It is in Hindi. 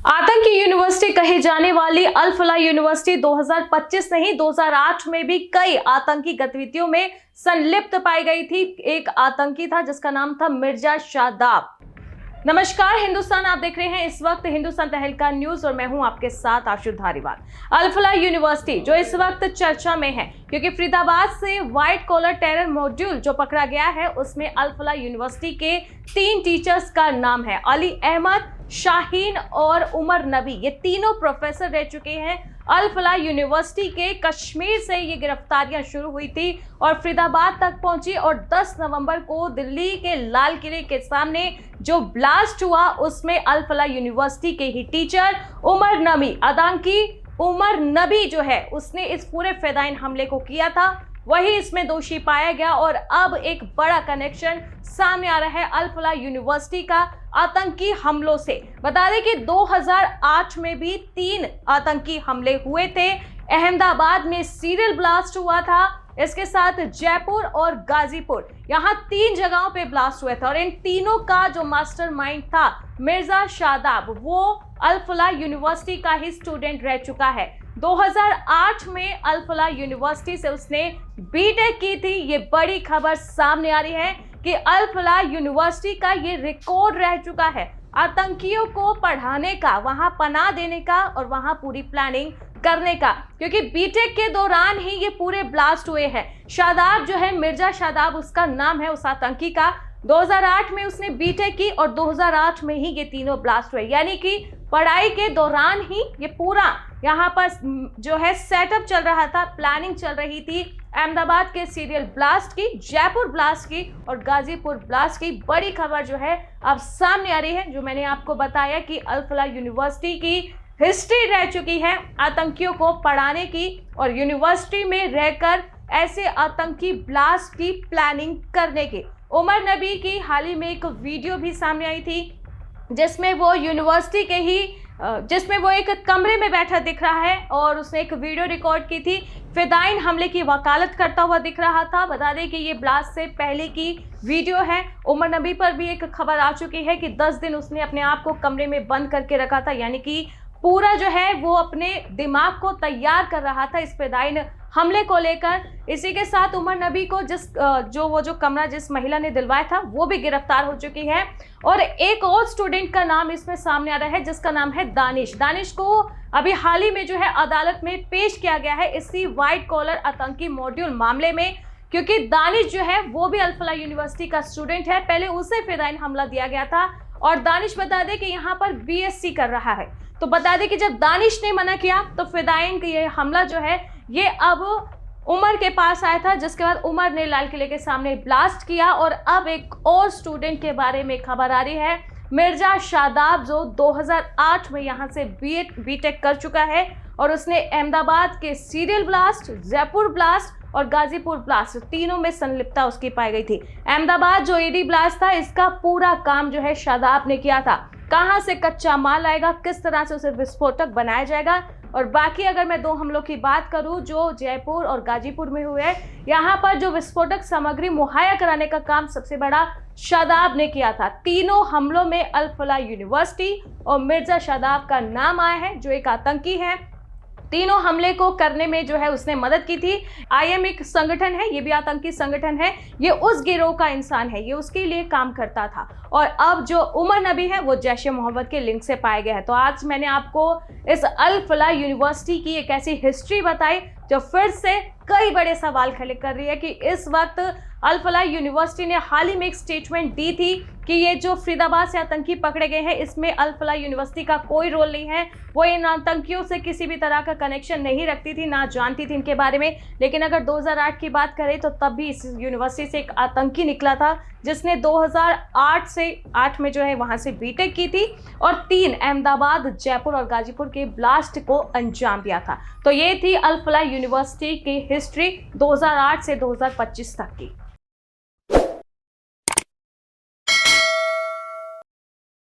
आतंकी यूनिवर्सिटी कही जाने वाली अल फलाह यूनिवर्सिटी 2025 नहीं 2008 में भी कई आतंकी गतिविधियों में संलिप्त पाई गई थी। एक आतंकी था जिसका नाम था मिर्जा शादाब। नमस्कार, हिंदुस्तान आप देख रहे हैं इस वक्त हिंदुस्तान तहलका न्यूज और मैं हूं आपके साथ आशु धारीवाल। अल फलाह यूनिवर्सिटी जो इस वक्त चर्चा में है क्योंकि फरीदाबाद से व्हाइट कॉलर टेरर मॉड्यूल जो पकड़ा गया है उसमें अल फलाह यूनिवर्सिटी के 3 टीचर्स का नाम है अली अहमद, शाहीन और उमर नबी। ये तीनों प्रोफेसर रह चुके हैं। अल फलाह यूनिवर्सिटी के कश्मीर से ये गिरफ्तारियां शुरू हुई थी और फरीदाबाद तक पहुंची और 10 नवंबर को दिल्ली के लाल किले के सामने जो ब्लास्ट हुआ उसमें अल फलाह यूनिवर्सिटी के ही टीचर उमर नबी, आतंकी उमर नबी जो है उसने इस पूरे फिदायीन हमले को किया था, वही इसमें दोषी पाया गया। और अब एक बड़ा कनेक्शन सामने आ रहा है अल फलाह यूनिवर्सिटी का आतंकी हमलों से। बता दें कि 2008 में भी 3 आतंकी हमले हुए थे। अहमदाबाद में सीरियल ब्लास्ट हुआ था, इसके साथ जयपुर और गाजीपुर, यहाँ 3 जगहों पे ब्लास्ट हुए थे और इन तीनों का जो मास्टरमाइंड था मिर्जा शादाब, वो अल फलाह यूनिवर्सिटी का ही स्टूडेंट रह चुका है। 2008 में अल फलाह यूनिवर्सिटी से उसने बीटेक की थी। ये बड़ी खबर सामने आ रही है कि अल फलाह यूनिवर्सिटी का ये रिकॉर्ड रह चुका है आतंकियों को पढ़ाने का, वहां पनाह देने का और वहां पूरी प्लानिंग करने का, क्योंकि बीटेक के दौरान ही ये पूरे ब्लास्ट हुए हैं। शादाब जो है, मिर्जा शादाब उसका नाम है उस आतंकी का। 2008 में उसने बीटेक की और 2008 में ही ये तीनों ब्लास्ट हुए, यानी कि पढ़ाई के दौरान ही ये पूरा यहाँ पर जो है सेटअप चल रहा था, प्लानिंग चल रही थी। अहमदाबाद के सीरियल ब्लास्ट की, जयपुर ब्लास्ट की और गाजीपुर ब्लास्ट की बड़ी खबर जो है अब सामने आ रही है। जो मैंने आपको बताया कि अल फलाह यूनिवर्सिटी की हिस्ट्री रह चुकी है आतंकियों को पढ़ाने की और यूनिवर्सिटी में रहकर ऐसे आतंकी ब्लास्ट की प्लानिंग करने की। उमर नबी की हाल ही में एक वीडियो भी सामने आई थी जिसमें वो यूनिवर्सिटी के ही जिसमें वो एक कमरे में बैठा दिख रहा है और उसने एक वीडियो रिकॉर्ड की थी, फिदायीन हमले की वकालत करता हुआ दिख रहा था। बता दें कि ये ब्लास्ट से पहले की वीडियो है। उमर नबी पर भी एक खबर आ चुकी है कि 10 दिन उसने अपने आप को कमरे में बंद करके रखा था, यानी कि पूरा जो है वो अपने दिमाग को तैयार कर रहा था इस फिदायीन हमले को लेकर। इसी के साथ उमर नबी को जो कमरा जिस महिला ने दिलवाया था वो भी गिरफ्तार हो चुकी है। और एक और स्टूडेंट का नाम इसमें सामने आ रहा है जिसका नाम है दानिश। दानिश को अभी हाल ही में जो है अदालत में पेश किया गया है इसी व्हाइट कॉलर आतंकी मॉड्यूल मामले में, क्योंकि दानिश जो है वो भी अल फलाह यूनिवर्सिटी का स्टूडेंट है। पहले उसे फिदायीन हमला दिया गया था और दानिश बता दें कि यहाँ पर बीएससी कर रहा है। तो बता दें कि जब दानिश ने मना किया तो फिदायीन का ये हमला जो है ये अब उमर के पास आया था, जिसके बाद उमर ने लाल किले के सामने ब्लास्ट किया। और अब एक और स्टूडेंट के बारे में खबर आ रही है, मिर्जा शादाब, जो 2008 में यहाँ से बीटेक कर चुका है और उसने अहमदाबाद के सीरियल ब्लास्ट, जयपुर ब्लास्ट और गाजीपुर ब्लास्ट तीनों में संलिप्तता उसकी पाई गई थी। अहमदाबाद जो ईडी ब्लास्ट था इसका पूरा काम जो है शादाब ने किया था। कहां से कच्चा माल आएगा, किस तरह से उसे विस्फोटक बनाया जाएगा। और बाकी अगर मैं 2 हमलों की बात करूं जो जयपुर और गाजीपुर में हुए, यहाँ पर जो विस्फोटक सामग्री मुहैया कराने का काम सबसे बड़ा शादाब ने किया था। तीनों हमलों में अल फलाह यूनिवर्सिटी और मिर्जा शादाब का नाम आया है जो एक आतंकी है। तीनों हमले को करने में जो है उसने मदद की थी। IM एक संगठन है, ये भी आतंकी संगठन है, ये उस गिरोह का इंसान है, ये उसके लिए काम करता था। और अब जो उमर नबी है वो जैश ए मोहम्मद के लिंक से पाया गया है। तो आज मैंने आपको इस अल फलाह यूनिवर्सिटी की एक ऐसी हिस्ट्री बताई जो फिर से कई बड़े सवाल खड़े कर रही है कि इस वक्त अल फलाह यूनिवर्सिटी ने हाल ही में एक स्टेटमेंट दी थी कि ये जो फरीदाबाद से आतंकी पकड़े गए हैं इसमें अल फलाह यूनिवर्सिटी का कोई रोल नहीं है, वो इन आतंकियों से किसी भी तरह का कनेक्शन नहीं रखती थी, ना जानती थी इनके बारे में। लेकिन अगर 2008 की बात करें तो तब भी इस यूनिवर्सिटी से एक आतंकी निकला था जिसने 2008 से 8 में जो है वहाँ से बीटेक की थी और 3 अहमदाबाद, जयपुर और गाजीपुर के ब्लास्ट को अंजाम दिया था। तो ये थी अल फलाह यूनिवर्सिटी की हिस्ट्री 2008 से 2025 तक की।